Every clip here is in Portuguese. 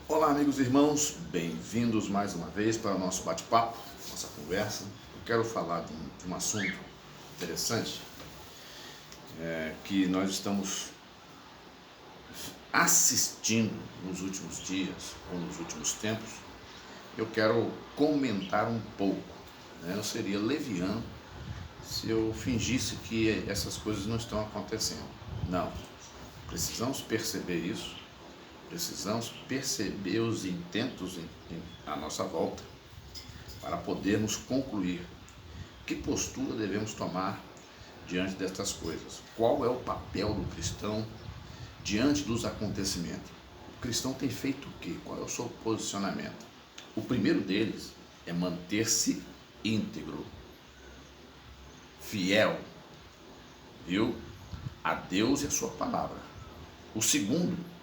Olá, amigos e irmãos, bem-vindos mais uma vez para o nosso bate-papo, nossa conversa. Eu quero falar de um assunto interessante que nós estamos assistindo nos últimos dias ou nos últimos tempos. Eu quero comentar um pouco, né? Eu seria leviano se eu fingisse que essas coisas não estão acontecendo. Não, precisamos perceber isso. Precisamos perceber os intentos à nossa volta para podermos concluir que postura devemos tomar diante destas coisas. Qual é o papel do cristão diante dos acontecimentos? O cristão tem feito o quê? Qual é o seu posicionamento? O primeiro deles é manter-se íntegro, fiel, viu? A Deus e a sua palavra. O segundo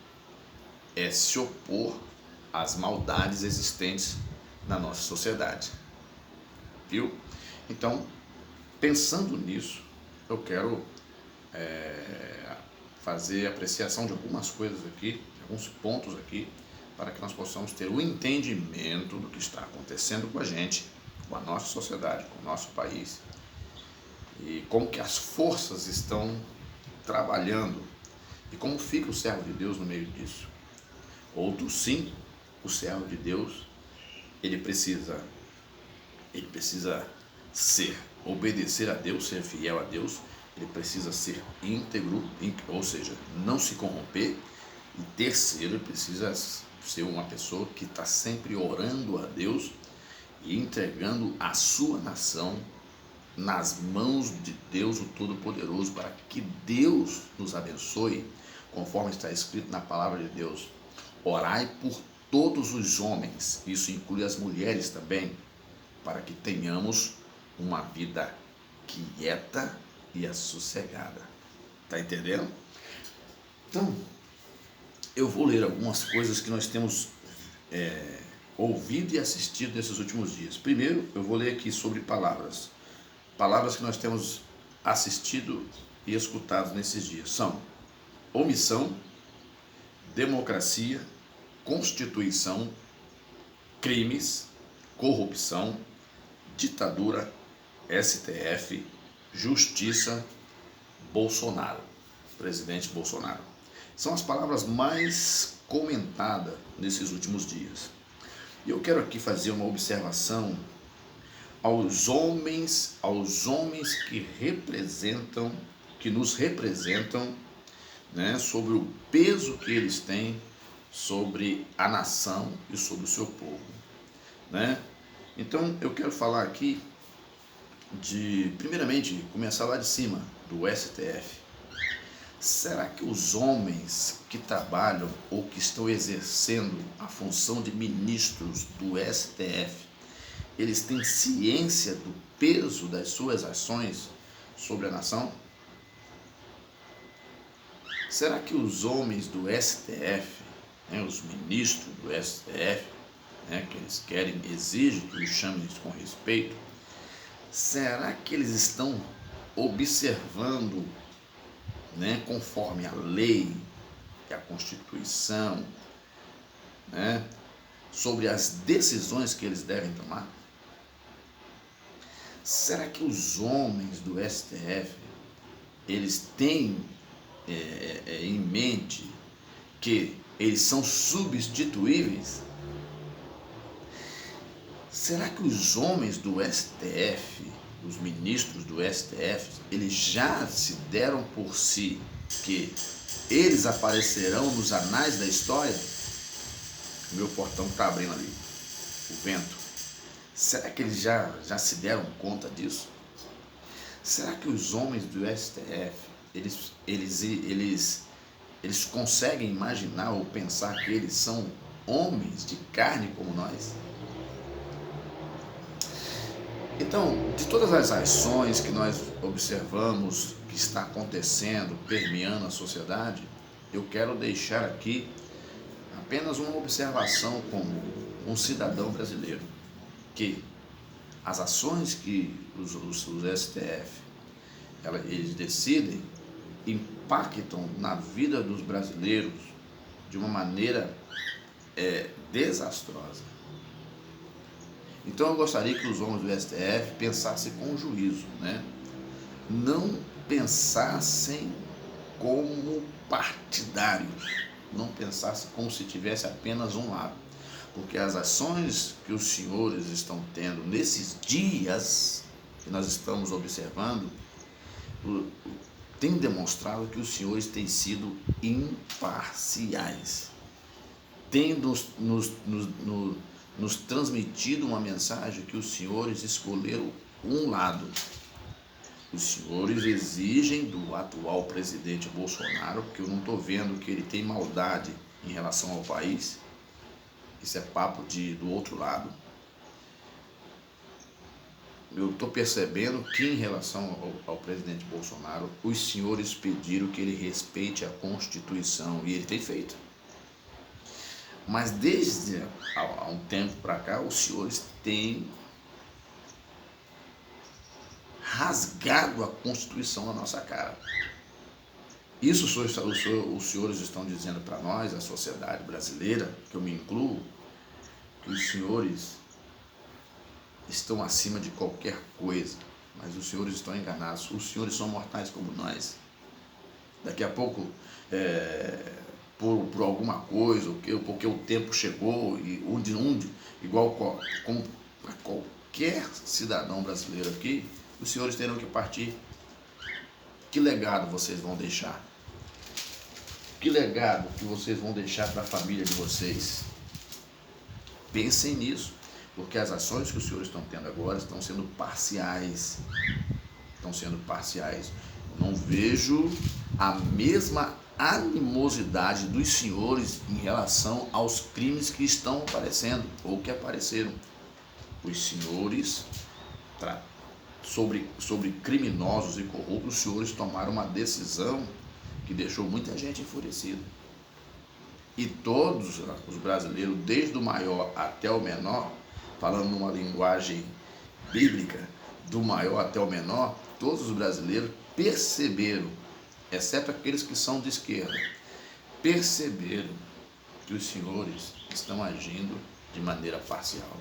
é se opor às maldades existentes na nossa sociedade, viu? Então, pensando nisso, eu quero fazer apreciação de algumas coisas aqui, alguns pontos aqui, para que nós possamos ter o entendimento do que está acontecendo com a gente, com a nossa sociedade, com o nosso país, e como que as forças estão trabalhando, e como fica o servo de Deus no meio disso. Outro sim, o servo de Deus, ele precisa obedecer a Deus, ser fiel a Deus, ele precisa ser íntegro, ou seja, não se corromper. E terceiro, ele precisa ser uma pessoa que está sempre orando a Deus e entregando a sua nação nas mãos de Deus, o Todo-Poderoso, para que Deus nos abençoe, conforme está escrito na palavra de Deus. Orai por todos os homens, isso inclui as mulheres também, para que tenhamos uma vida quieta e sossegada. Está entendendo? Então, eu vou ler algumas coisas que nós temos ouvido e assistido nesses últimos dias. Primeiro, eu vou ler aqui sobre palavras. Palavras que nós temos assistido e escutado nesses dias são omissão, democracia, Constituição, crimes, corrupção, ditadura, STF, justiça, Bolsonaro, presidente Bolsonaro. São as palavras mais comentadas nesses últimos dias. E eu quero aqui fazer uma observação aos homens que nos representam, né, sobre o peso que eles têm sobre a nação e sobre o seu povo, né? Então eu quero falar aqui primeiramente, começar lá de cima, do STF. Será que os homens que trabalham ou que estão exercendo a função de ministros do STF, eles têm ciência do peso das suas ações sobre a nação? Será que os homens do STF, os ministros do STF, que eles exigem que os chamem com respeito, será que eles estão observando, conforme a lei e a Constituição, sobre as decisões que eles devem tomar? Será que os homens do STF, eles têm em mente que eles são substituíveis? Será que os homens do STF, os ministros do STF, eles já se deram por si que eles aparecerão nos anais da história? O meu portão está abrindo ali, o vento. Será que eles já se deram conta disso? Será que os homens do STF, eles conseguem imaginar ou pensar que eles são homens de carne como nós? Então, de todas as ações que nós observamos que está acontecendo, permeando a sociedade, eu quero deixar aqui apenas uma observação como um cidadão brasileiro, que as ações que os STF eles decidem impactam na vida dos brasileiros de uma maneira desastrosa. Então eu gostaria que os homens do STF pensassem com juízo, né? Não pensassem como partidários, não pensassem como se tivesse apenas um lado, porque as ações que os senhores estão tendo nesses dias que nós estamos observando tem demonstrado que os senhores têm sido imparciais, têm nos transmitido uma mensagem que os senhores escolheram um lado. Os senhores exigem do atual presidente Bolsonaro, porque eu não estou vendo que ele tem maldade em relação ao país, isso é papo do outro lado. Eu estou percebendo que em relação ao presidente Bolsonaro, os senhores pediram que ele respeite a Constituição, e ele tem feito. Mas desde há um tempo para cá, os senhores têm rasgado a Constituição na nossa cara. Isso os senhores estão dizendo para nós, a sociedade brasileira, que eu me incluo, que os senhores estão acima de qualquer coisa, mas os senhores estão enganados. Os senhores são mortais como nós. Daqui a pouco, por alguma coisa, porque o tempo chegou, e igual como para qualquer cidadão brasileiro aqui, os senhores terão que partir. Que legado vocês vão deixar? Que legado que vocês vão deixar para a família de vocês? Pensem nisso, porque as ações que os senhores estão tendo agora estão sendo parciais. Não vejo a mesma animosidade dos senhores em relação aos crimes que estão aparecendo ou que apareceram. Os senhores, sobre criminosos e corruptos, os senhores tomaram uma decisão que deixou muita gente enfurecida. E todos os brasileiros, desde o maior até o menor, falando numa linguagem bíblica, do maior até o menor, todos os brasileiros perceberam, exceto aqueles que são de esquerda, perceberam que os senhores estão agindo de maneira parcial.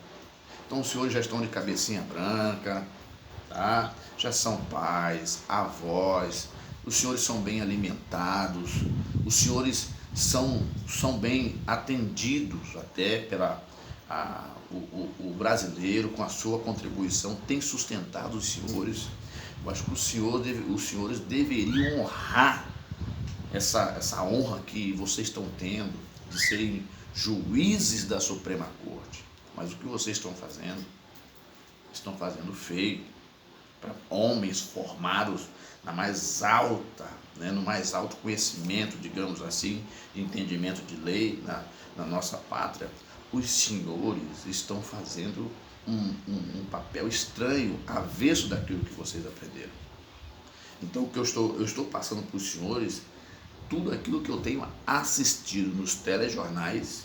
Então os senhores já estão de cabecinha branca, tá? Já são pais, avós, os senhores são bem alimentados, os senhores são bem atendidos até o brasileiro, com a sua contribuição, tem sustentado os senhores. Eu acho que os senhores deveriam honrar essa honra que vocês estão tendo de serem juízes da Suprema Corte. Mas o que vocês estão fazendo? Estão fazendo feio para homens formados na mais alta, no mais alto conhecimento, digamos assim, de entendimento de lei na nossa pátria. Os senhores estão fazendo um papel estranho, avesso daquilo que vocês aprenderam. Então, o que eu estou passando para os senhores, tudo aquilo que eu tenho assistido nos telejornais,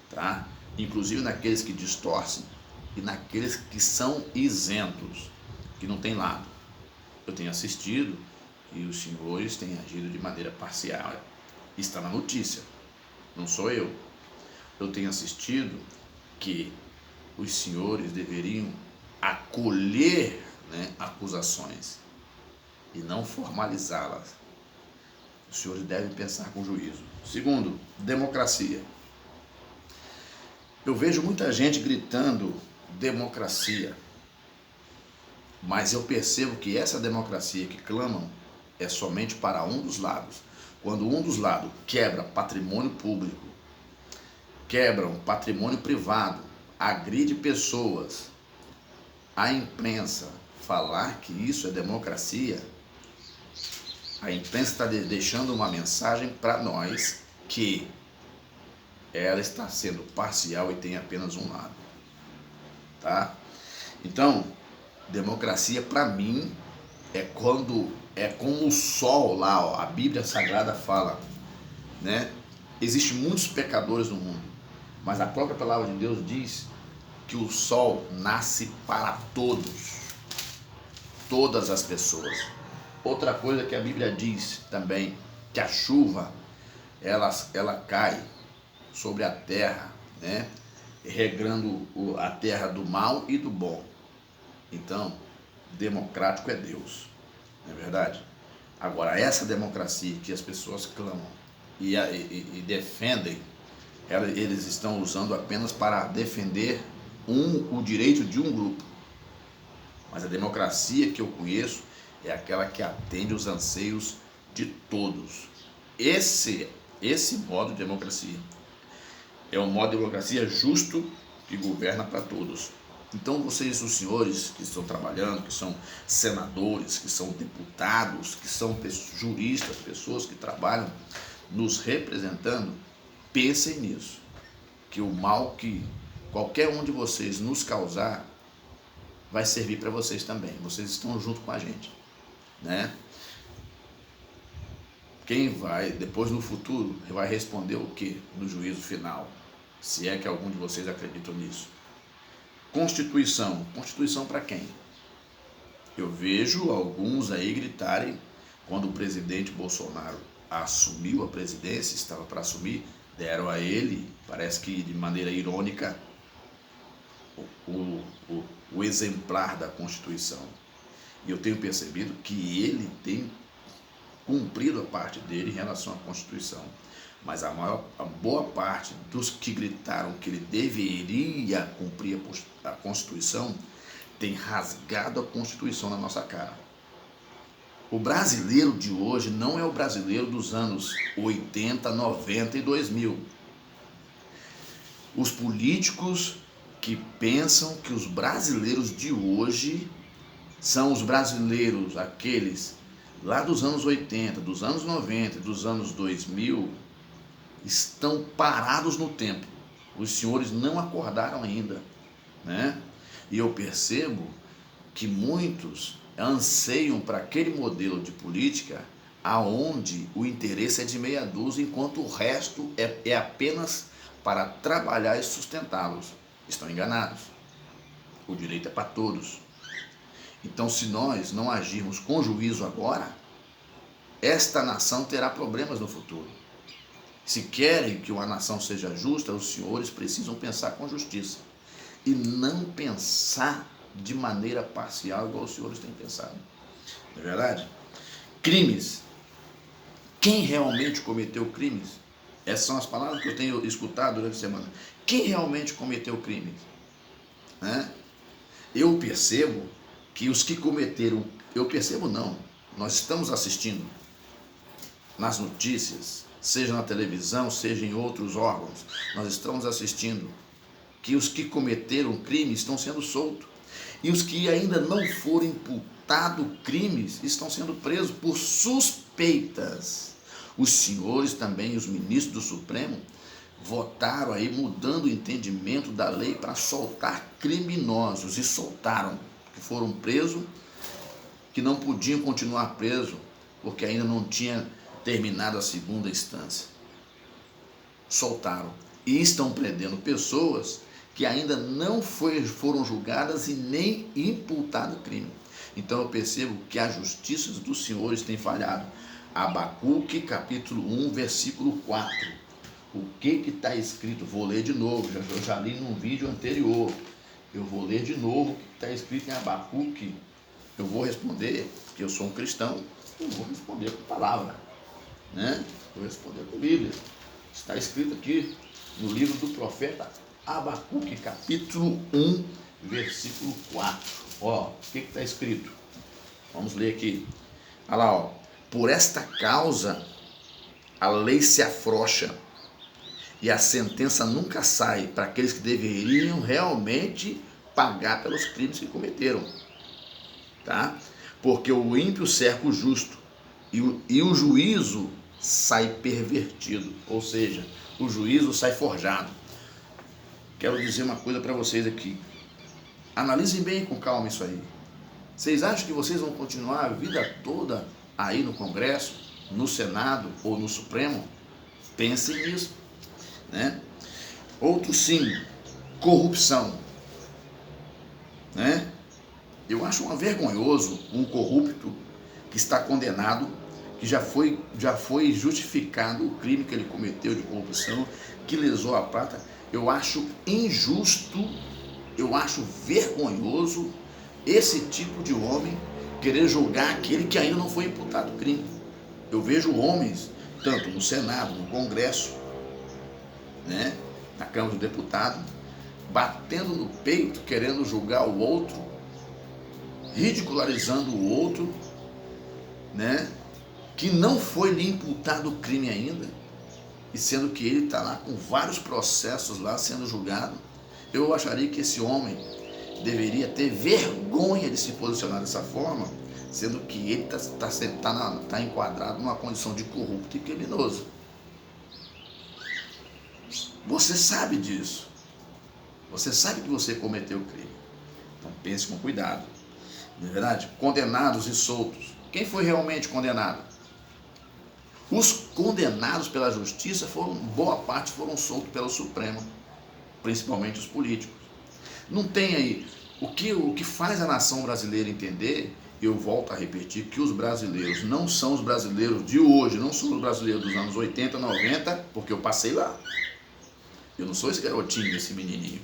tá? Inclusive naqueles que distorcem e naqueles que são isentos, que não tem lado. Eu tenho assistido e os senhores têm agido de maneira parcial. Está na notícia, não sou eu. Eu tenho assistido que os senhores deveriam acolher, acusações e não formalizá-las. Os senhores devem pensar com juízo. Segundo, democracia. Eu vejo muita gente gritando democracia, mas eu percebo que essa democracia que clamam é somente para um dos lados. Quando um dos lados quebra patrimônio público, quebra um patrimônio privado, agride pessoas, a imprensa falar que isso é democracia, a imprensa está deixando uma mensagem para nós que ela está sendo parcial e tem apenas um lado, tá? Então, democracia para mim é como o sol lá, ó, a Bíblia Sagrada fala, Existem muitos pecadores no mundo, mas a própria palavra de Deus diz que o sol nasce para todas as pessoas. Outra coisa que a Bíblia diz também, que a chuva ela cai sobre a terra, né? Regrando a terra do mal e do bom. Então, democrático é Deus, não é verdade? Agora, essa democracia que as pessoas clamam e defendem, eles estão usando apenas para defender o direito de um grupo. Mas a democracia que eu conheço é aquela que atende os anseios de todos. Esse modo de democracia é um modo de democracia justo que governa para todos. Então vocês, os senhores que estão trabalhando, que são senadores, que são deputados, que são juristas, pessoas que trabalham nos representando, pensem nisso, que o mal que qualquer um de vocês nos causar vai servir para vocês também. Vocês estão junto com a gente, né? Quem vai, depois no futuro, vai responder o que no juízo final? Se é que algum de vocês acreditam nisso. Constituição. Constituição para quem? Eu vejo alguns aí gritarem, quando o presidente Bolsonaro assumiu a presidência, estava para assumir, deram a ele, parece que de maneira irônica, o exemplar da Constituição. E eu tenho percebido que ele tem cumprido a parte dele em relação à Constituição. Mas a boa parte dos que gritaram que ele deveria cumprir a Constituição tem rasgado a Constituição na nossa cara. O brasileiro de hoje não é o brasileiro dos anos 80, 90 e 2000. Os políticos que pensam que os brasileiros de hoje são os brasileiros, aqueles lá dos anos 80, dos anos 90, dos anos 2000, estão parados no tempo. Os senhores não acordaram ainda, né? E eu percebo que muitos anseiam para aquele modelo de política aonde o interesse é de meia dúzia, enquanto o resto é apenas para trabalhar e sustentá-los. Estão enganados. O direito é para todos. Então, se nós não agirmos com juízo agora, esta nação terá problemas no futuro. Se querem que uma nação seja justa, os senhores precisam pensar com justiça e não pensar de maneira parcial, igual os senhores têm pensado. Não é verdade? Crimes. Quem realmente cometeu crimes? Essas são as palavras que eu tenho escutado durante a semana. Quem realmente cometeu crimes? Né? Eu percebo que os que cometeram, nós estamos assistindo nas notícias, seja na televisão, seja em outros órgãos, nós estamos assistindo que os que cometeram crimes estão sendo soltos. E os que ainda não foram imputados crimes estão sendo presos por suspeitas. Os senhores também, os ministros do Supremo, votaram aí mudando o entendimento da lei para soltar criminosos. E soltaram, que foram presos, que não podiam continuar presos, porque ainda não tinha terminado a segunda instância. Soltaram. E estão prendendo pessoas que ainda não foram julgadas e nem imputado crime. Então eu percebo que a justiça dos senhores tem falhado. Abacuque, capítulo 1, versículo 4. O que está escrito? Vou ler de novo, eu já li num vídeo anterior. Eu vou ler de novo o que está escrito em Abacuque. Eu vou responder, porque eu sou um cristão, eu vou responder com palavra, né? Vou responder com Bíblia. Está escrito aqui no livro do profeta Abacuque, capítulo 1, versículo 4. Ó, o que está escrito? Vamos ler aqui. Olha lá, ó. Por esta causa a lei se afrouxa e a sentença nunca sai para aqueles que deveriam realmente pagar pelos crimes que cometeram. Tá? Porque o ímpio cerca o justo e o juízo sai pervertido, ou seja, o juízo sai forjado. Quero dizer uma coisa para vocês aqui. Analisem bem com calma isso aí. Vocês acham que vocês vão continuar a vida toda aí no Congresso, no Senado ou no Supremo? Pensem nisso, né? Outro sim, corrupção, né? Eu acho vergonhoso um corrupto que está condenado que já foi justificado o crime que ele cometeu de corrupção, que lesou a pátria. Eu acho injusto, eu acho vergonhoso esse tipo de homem querer julgar aquele que ainda não foi imputado crime. Eu vejo homens, tanto no Senado, no Congresso, né, na Câmara dos Deputados, batendo no peito, querendo julgar o outro, ridicularizando o outro, né, que não foi lhe imputado o crime ainda, e sendo que ele está lá com vários processos lá sendo julgado. Eu acharia que esse homem deveria ter vergonha de se posicionar dessa forma, sendo que ele está enquadrado numa condição de corrupto e criminoso. Você sabe disso. Você sabe que você cometeu o crime. Então pense com cuidado. Não é verdade? Condenados e soltos. Quem foi realmente condenado? Os condenados pela justiça, boa parte foram soltos pelo Supremo, principalmente os políticos. Não tem aí. O que faz a nação brasileira entender, eu volto a repetir, que os brasileiros não são os brasileiros de hoje, não são os brasileiros dos anos 80, 90, porque eu passei lá. Eu não sou esse garotinho, esse menininho.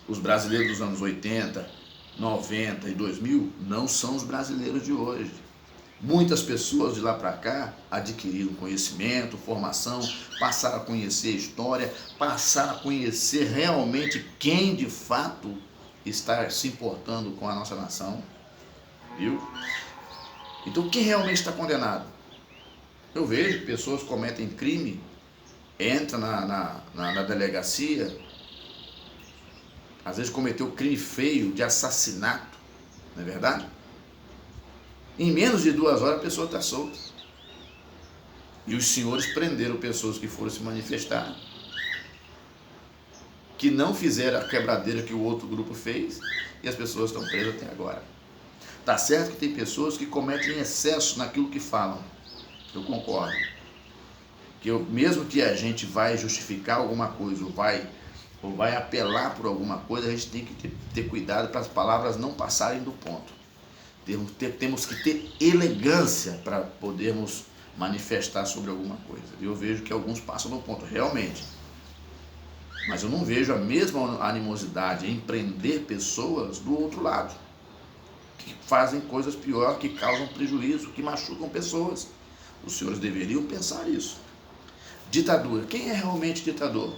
Os brasileiros dos anos 80, 90 e 2000 não são os brasileiros de hoje. Muitas pessoas de lá para cá adquiriram conhecimento, formação, passaram a conhecer a história, passaram a conhecer realmente quem de fato está se importando com a nossa nação, viu? Então quem realmente está condenado? Eu vejo pessoas que cometem crime, entram na delegacia, às vezes cometeu crime feio de assassinato, não é verdade? Em menos de 2 horas a pessoa está solta. E os senhores prenderam pessoas que foram se manifestar, que não fizeram a quebradeira que o outro grupo fez, e as pessoas estão presas até agora. Tá certo que tem pessoas que cometem excesso naquilo que falam. Eu concordo. Mesmo que a gente vai justificar alguma coisa, ou vai apelar por alguma coisa, a gente tem que ter cuidado para as palavras não passarem do ponto. Temos que ter elegância para podermos manifestar sobre alguma coisa. Eu vejo que alguns passam do ponto, realmente. Mas eu não vejo a mesma animosidade em prender pessoas do outro lado, que fazem coisas piores, que causam prejuízo, que machucam pessoas. Os senhores deveriam pensar isso. Ditadura. Quem é realmente ditador?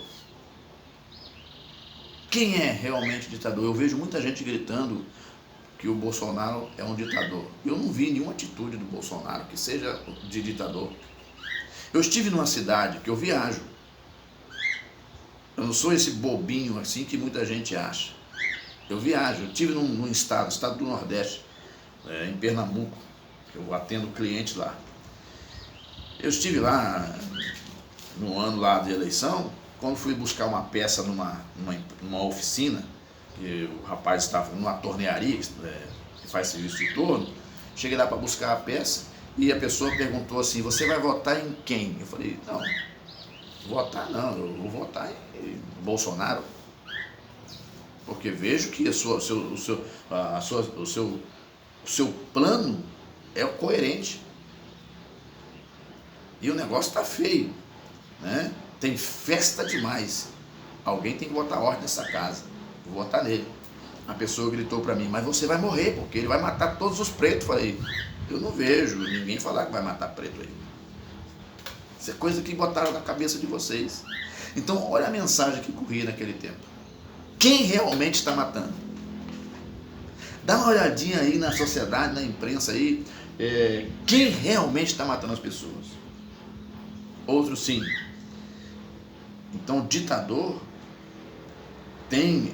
Quem é realmente ditador? Eu vejo muita gente gritando que o Bolsonaro é um ditador. Eu não vi nenhuma atitude do Bolsonaro que seja de ditador. Eu estive numa cidade que eu viajo. Eu não sou esse bobinho assim que muita gente acha. Eu viajo. Eu estive num estado do Nordeste, em Pernambuco. Eu atendo clientes lá. Eu estive lá no ano lá de eleição, quando fui buscar uma peça numa oficina, que o rapaz estava numa tornearia, que faz serviço de torno. Cheguei lá para buscar a peça e a pessoa perguntou assim: você vai votar em quem? Eu falei: não, votar não, eu vou votar em Bolsonaro, porque vejo que o seu plano é coerente e o negócio está feio, né? Tem festa demais, alguém tem que botar ordem nessa casa. Vou votar nele. A pessoa gritou para mim: mas você vai morrer, porque ele vai matar todos os pretos. Falei: eu não vejo ninguém falar que vai matar preto aí. Isso é coisa que botaram na cabeça de vocês. Então olha a mensagem que corria naquele tempo. Quem realmente está matando? Dá uma olhadinha aí na sociedade, na imprensa aí, quem realmente está matando as pessoas? Outro sim. Então ditador tem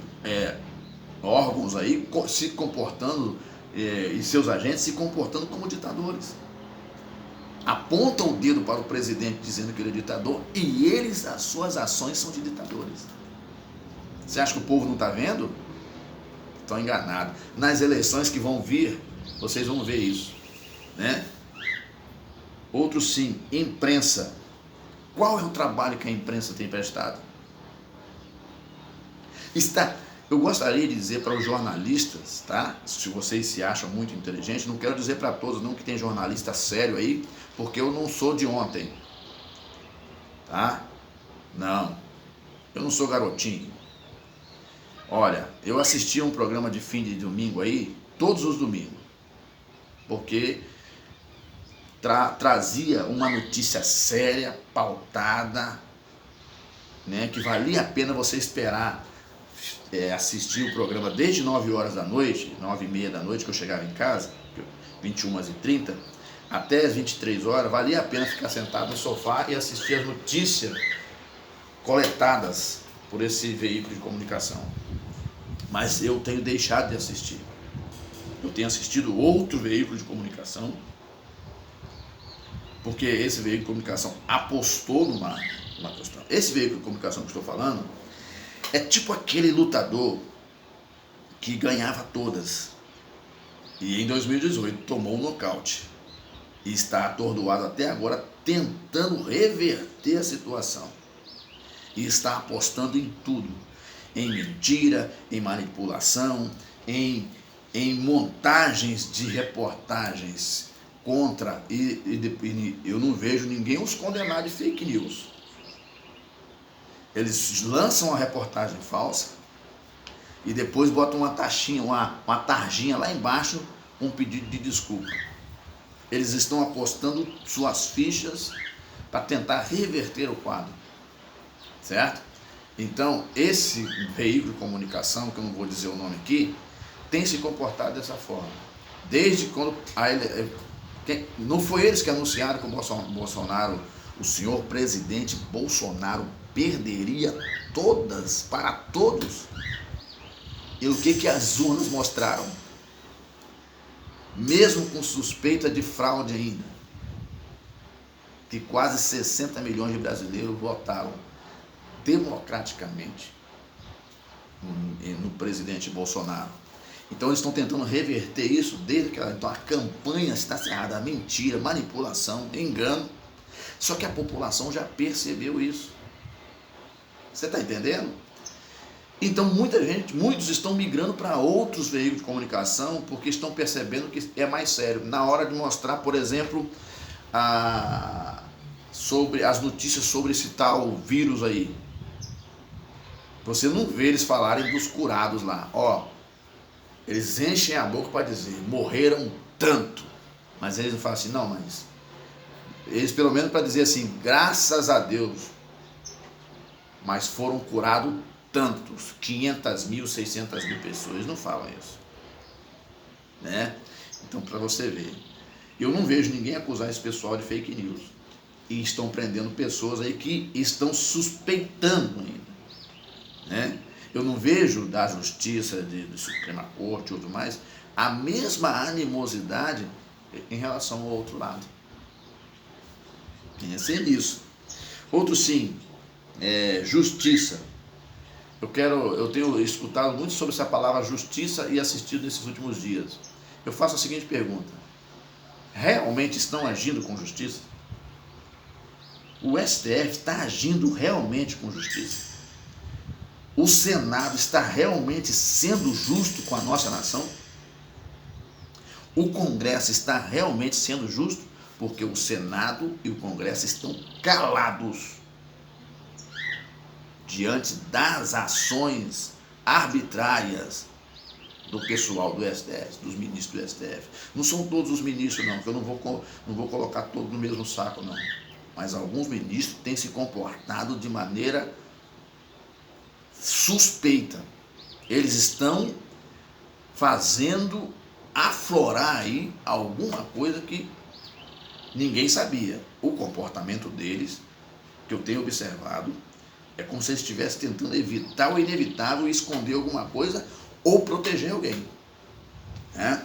órgãos aí se comportando e seus agentes se comportando como ditadores. Apontam o dedo para o presidente dizendo que ele é ditador e as suas ações são de ditadores. Você acha que o povo não está vendo? Estão enganados. Nas eleições que vão vir, vocês vão ver isso, né? Outro sim, imprensa. Qual é o trabalho que a imprensa tem prestado? Eu gostaria de dizer para os jornalistas, tá? Se vocês se acham muito inteligentes, não quero dizer para todos não que tem jornalista sério aí, porque eu não sou de ontem, tá? Não, eu não sou garotinho. Olha, eu assistia um programa de fim de domingo aí, todos os domingos, porque trazia uma notícia séria, pautada, né, que valia a pena você esperar assistir o programa desde 9 horas da noite, 9h30 da noite que eu chegava em casa, 21h30, até as 23 horas, valia a pena ficar sentado no sofá e assistir as notícias coletadas por esse veículo de comunicação. Mas eu tenho deixado de assistir. Eu tenho assistido outro veículo de comunicação, porque esse veículo de comunicação apostou numa questão. Esse veículo de comunicação que eu estou falando é tipo aquele lutador que ganhava todas e em 2018 tomou um nocaute e está atordoado até agora tentando reverter a situação e está apostando em tudo, em mentira, em manipulação, em montagens de reportagens contra e eu não vejo ninguém os condenar de fake news. Eles lançam uma reportagem falsa e depois botam uma taxinha, uma tarjinha lá embaixo, um pedido de desculpa. Eles estão apostando suas fichas para tentar reverter o quadro, certo? Então, esse veículo de comunicação, que eu não vou dizer o nome aqui, tem se comportado dessa forma. Desde quando não foi eles que anunciaram que o Bolsonaro, o senhor presidente Bolsonaro, perderia todas, para todos. E o que as urnas mostraram? Mesmo com suspeita de fraude ainda, que quase 60 milhões de brasileiros votaram democraticamente no presidente Bolsonaro. Então eles estão tentando reverter isso desde que então a campanha está cerrada, a mentira, manipulação, engano. Só que a população já percebeu isso. Você está entendendo? Então muitos estão migrando para outros veículos de comunicação porque estão percebendo que é mais sério. Na hora de mostrar, por exemplo, sobre as notícias sobre esse tal vírus aí, você não vê eles falarem dos curados lá. Eles enchem a boca para dizer, morreram tanto. Mas eles não falam assim, não, mas... Eles pelo menos para dizer assim, graças a Deus, mas foram curados tantos, 500 mil, 600 mil pessoas. Eles não falam isso, né? Então, para você ver, eu não vejo ninguém acusar esse pessoal de fake news. E estão prendendo pessoas aí que estão suspeitando ainda, né? Eu não vejo da justiça, de Suprema Corte e tudo mais, a mesma animosidade em relação ao outro lado. Pensem nisso. Outro sim, justiça. Eu tenho escutado muito sobre essa palavra justiça e assistido nesses últimos dias. Eu faço a seguinte pergunta: realmente estão agindo com justiça? O STF está agindo realmente com justiça? O Senado está realmente sendo justo com a nossa nação? O Congresso está realmente sendo justo? Porque o Senado e o Congresso estão calados diante das ações arbitrárias do pessoal do STF, dos ministros do STF. Não são todos os ministros não, porque eu não vou colocar todos no mesmo saco não. Mas alguns ministros têm se comportado de maneira suspeita. Eles estão fazendo aflorar aí alguma coisa que ninguém sabia. O comportamento deles, que eu tenho observado, é como se eles estivessem tentando evitar o inevitável e esconder alguma coisa ou proteger alguém, né?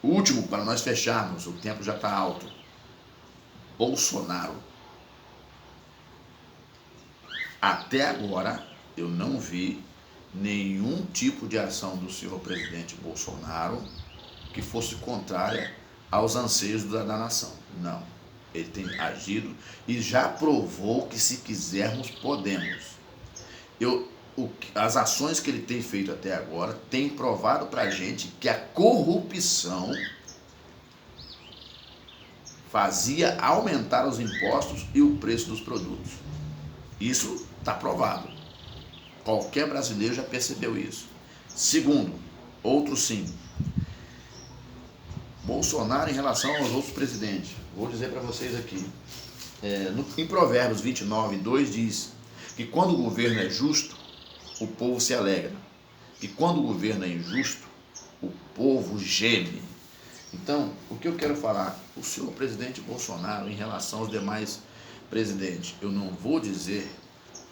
O último, para nós fecharmos, o tempo já está alto. Bolsonaro. Até agora, eu não vi nenhum tipo de ação do senhor presidente Bolsonaro que fosse contrária aos anseios da nação. Não. Ele tem agido e já provou que se quisermos, podemos. as ações que ele tem feito até agora têm provado para a gente que a corrupção fazia aumentar os impostos e o preço dos produtos. Isso está provado. Qualquer brasileiro já percebeu isso. Segundo, outro sim, Bolsonaro em relação aos outros presidentes. Vou dizer para vocês aqui. Em Provérbios 29:2 diz que quando o governo é justo, o povo se alegra. E quando o governo é injusto, o povo geme. Então, o que eu quero falar, o senhor presidente Bolsonaro em relação aos demais presidentes, eu não vou dizer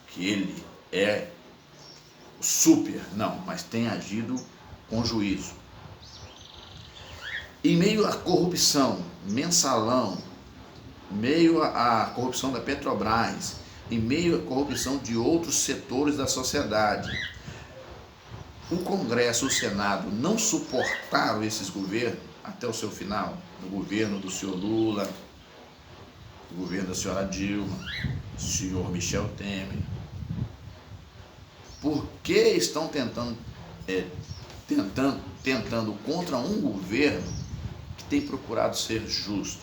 que ele é super, não, mas tem agido com juízo. Em meio à corrupção, mensalão, em meio à corrupção da Petrobras, em meio à corrupção de outros setores da sociedade, o Congresso, o Senado não suportaram esses governos até o seu final, o governo do senhor Lula, o governo da senhora Dilma, o senhor Michel Temer. Por que estão tentando contra um governo que tem procurado ser justo?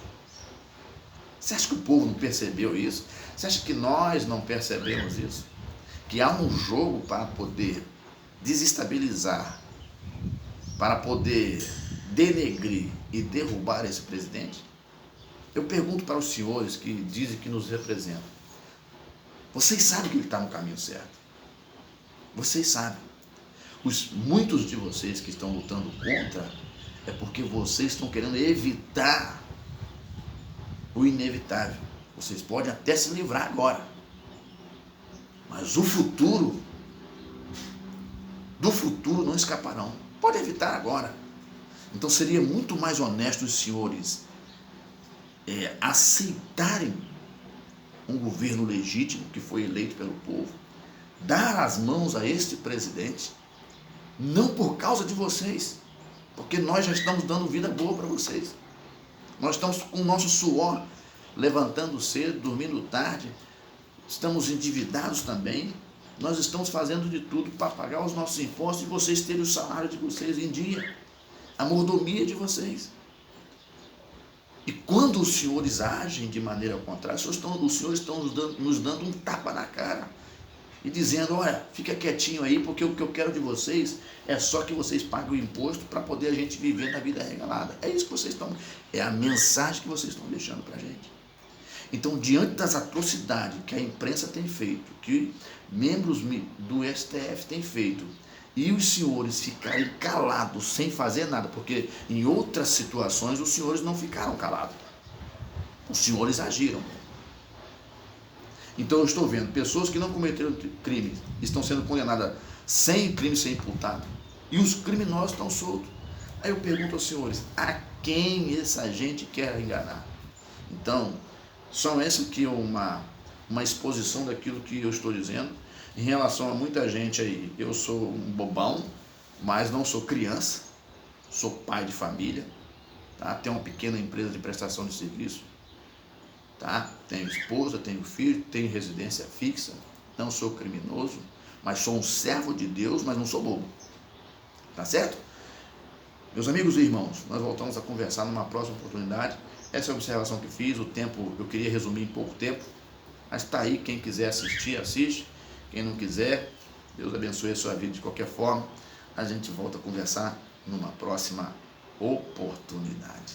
Você acha que o povo não percebeu isso? Você acha que nós não percebemos isso? Que há um jogo para poder desestabilizar, para poder denegrir e derrubar esse presidente? Eu pergunto para os senhores que dizem que nos representam. Vocês sabem que ele está no caminho certo. Vocês sabem. Muitos de vocês que estão lutando contra é porque vocês estão querendo evitar o inevitável. Vocês podem até se livrar agora, mas do futuro não escaparão. Pode evitar agora. Então seria muito mais honesto os senhores aceitarem um governo legítimo que foi eleito pelo povo, dar as mãos a este presidente, não por causa de vocês, porque nós já estamos dando vida boa para vocês. Nós estamos com o nosso suor, levantando cedo, dormindo tarde, estamos endividados também, nós estamos fazendo de tudo para pagar os nossos impostos e vocês terem o salário de vocês em dia, a mordomia de vocês. E quando os senhores agem de maneira contrária, os senhores estão nos dando um tapa na cara e dizendo, olha, fica quietinho aí, porque o que eu quero de vocês é só que vocês paguem o imposto para poder a gente viver na vida regalada. É isso que vocês estão, é a mensagem que vocês estão deixando para a gente. Então, diante das atrocidades que a imprensa tem feito, que membros do STF têm feito, e os senhores ficarem calados sem fazer nada, porque em outras situações os senhores não ficaram calados, os senhores agiram. Então eu estou vendo pessoas que não cometeram crimes, estão sendo condenadas sem crime ser imputado, e os criminosos estão soltos. Aí eu pergunto aos senhores, a quem essa gente quer enganar? Então, só essa aqui é uma exposição daquilo que eu estou dizendo. Em relação a muita gente aí, eu sou um bobão, mas não sou criança, sou pai de família, tá? Tenho uma pequena empresa de prestação de serviço, tá? Tenho esposa, tenho filho, tenho residência fixa, não sou criminoso, mas sou um servo de Deus, mas não sou bobo, tá certo? Meus amigos e irmãos, nós voltamos a conversar numa próxima oportunidade. Essa é a observação que fiz, o tempo eu queria resumir em pouco tempo, mas está aí, quem quiser assistir, assiste. Quem não quiser, Deus abençoe a sua vida de qualquer forma. A gente volta a conversar numa próxima oportunidade.